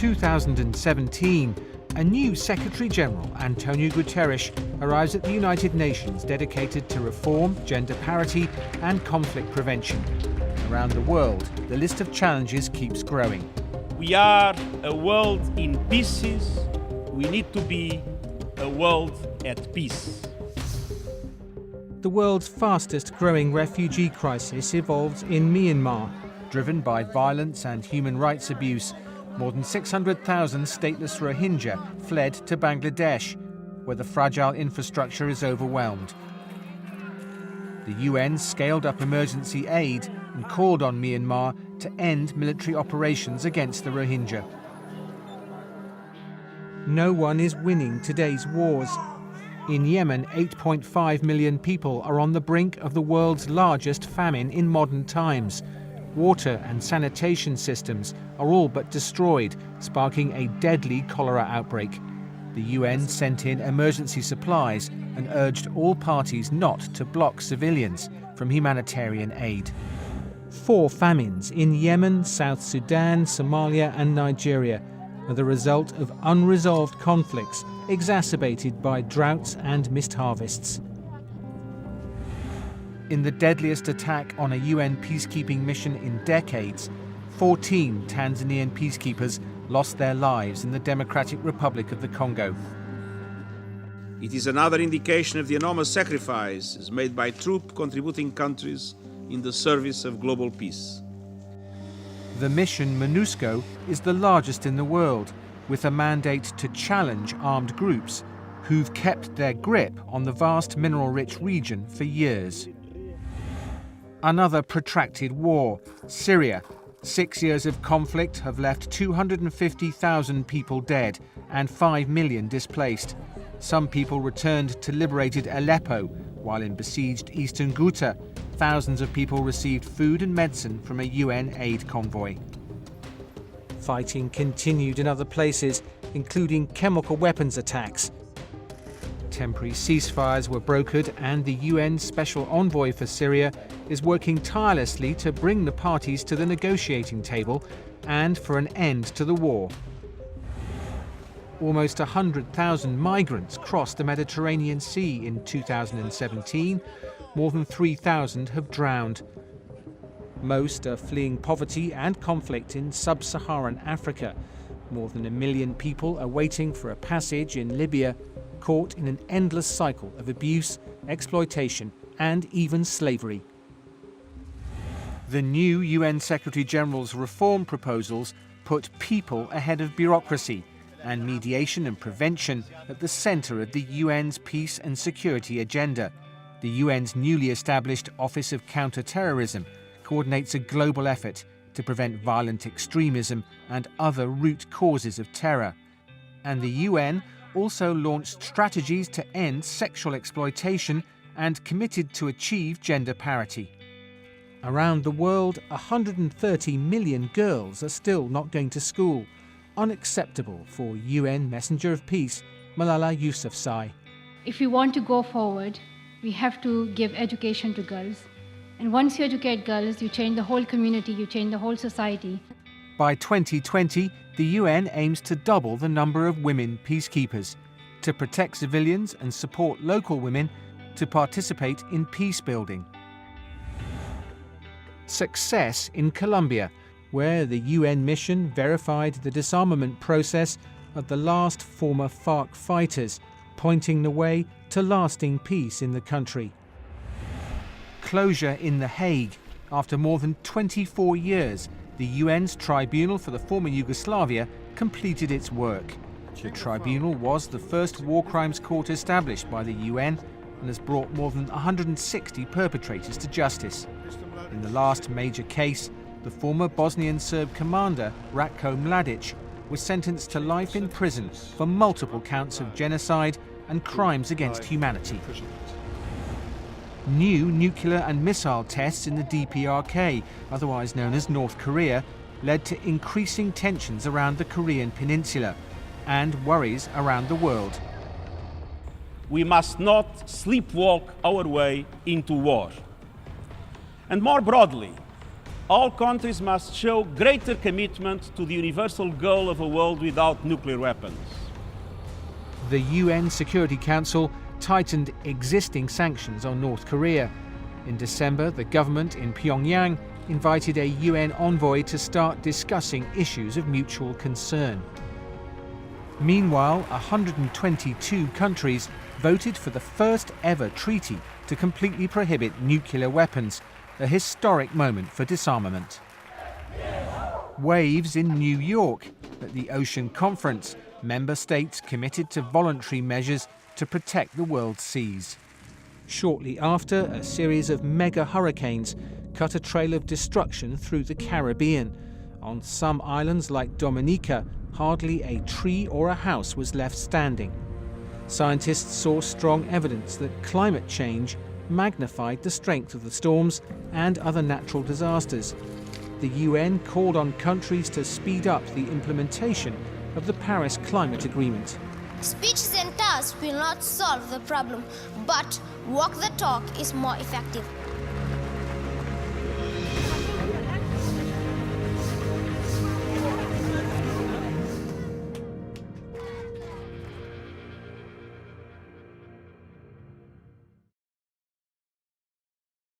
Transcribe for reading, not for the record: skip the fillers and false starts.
2017, a new Secretary-General, António Guterres, arrives at the United Nations dedicated to reform, gender parity and conflict prevention. Around the world, the list of challenges keeps growing. We are a world in pieces. We need to be a world at peace. The world's fastest growing refugee crisis evolves in Myanmar. Driven by violence and human rights abuse, more than 600,000 stateless Rohingya fled to Bangladesh, where the fragile infrastructure is overwhelmed. The UN scaled up emergency aid and called on Myanmar to end military operations against the Rohingya. No one is winning today's wars. In Yemen, 8.5 million people are on the brink of the world's largest famine in modern times. Water and sanitation systems are all but destroyed, sparking a deadly cholera outbreak. The UN sent in emergency supplies and urged all parties not to block civilians from humanitarian aid. 4 famines in Yemen, South Sudan, Somalia and Nigeria are the result of unresolved conflicts exacerbated by droughts and missed harvests. In the deadliest attack on a UN peacekeeping mission in decades, 14 Tanzanian peacekeepers lost their lives in the Democratic Republic of the Congo. It is another indication of the enormous sacrifices made by troop-contributing countries in the service of global peace. The mission MONUSCO is the largest in the world, with a mandate to challenge armed groups who've kept their grip on the vast mineral-rich region for years. Another protracted war, Syria. 6 years of conflict have left 250,000 people dead and 5 million displaced. Some people returned to liberated Aleppo, while in besieged eastern Ghouta, thousands of people received food and medicine from a UN aid convoy. Fighting continued in other places, including chemical weapons attacks. Temporary ceasefires were brokered, and the UN Special Envoy for Syria is working tirelessly to bring the parties to the negotiating table and for an end to the war. Almost 100,000 migrants crossed the Mediterranean Sea in 2017. More than 3,000 have drowned. Most are fleeing poverty and conflict in sub-Saharan Africa. More than 1 million people are waiting for a passage in Libya, caught in an endless cycle of abuse, exploitation, and even slavery. The new UN Secretary-General's reform proposals put people ahead of bureaucracy, and mediation and prevention at the centre of the UN's peace and security agenda. The UN's newly established Office of Counter-Terrorism coordinates a global effort to prevent violent extremism and other root causes of terror. And the UN also launched strategies to end sexual exploitation and committed to achieve gender parity. Around the world, 130 million girls are still not going to school. Unacceptable for UN Messenger of Peace, Malala Yousafzai. If we want to go forward, we have to give education to girls. And once you educate girls, you change the whole community, you change the whole society. By 2020, the UN aims to double the number of women peacekeepers, to protect civilians and support local women to participate in peace building. Success in Colombia, where the UN mission verified the disarmament process of the last former FARC fighters, pointing the way to lasting peace in the country. Closure in The Hague. After more than 24 years, the UN's Tribunal for the Former Yugoslavia completed its work. The tribunal was the first war crimes court established by the UN and has brought more than 160 perpetrators to justice. In the last major case, the former Bosnian Serb commander, Ratko Mladic, was sentenced to life in prison for multiple counts of genocide and crimes against humanity. New nuclear and missile tests in the DPRK, otherwise known as North Korea, led to increasing tensions around the Korean peninsula and worries around the world. We must not sleepwalk our way into war. And more broadly, all countries must show greater commitment to the universal goal of a world without nuclear weapons. The UN Security Council tightened existing sanctions on North Korea. In December, the government in Pyongyang invited a UN envoy to start discussing issues of mutual concern. Meanwhile, 122 countries voted for the first ever treaty to completely prohibit nuclear weapons, a historic moment for disarmament. Waves in New York. At the Ocean Conference, member states committed to voluntary measures to protect the world's seas. Shortly after, a series of mega hurricanes cut a trail of destruction through the Caribbean. On some islands like Dominica, hardly a tree or a house was left standing. Scientists saw strong evidence that climate change magnified the strength of the storms and other natural disasters. The UN called on countries to speed up the implementation of the Paris Climate Agreement. Speeches and tasks will not solve the problem, but walk the talk is more effective.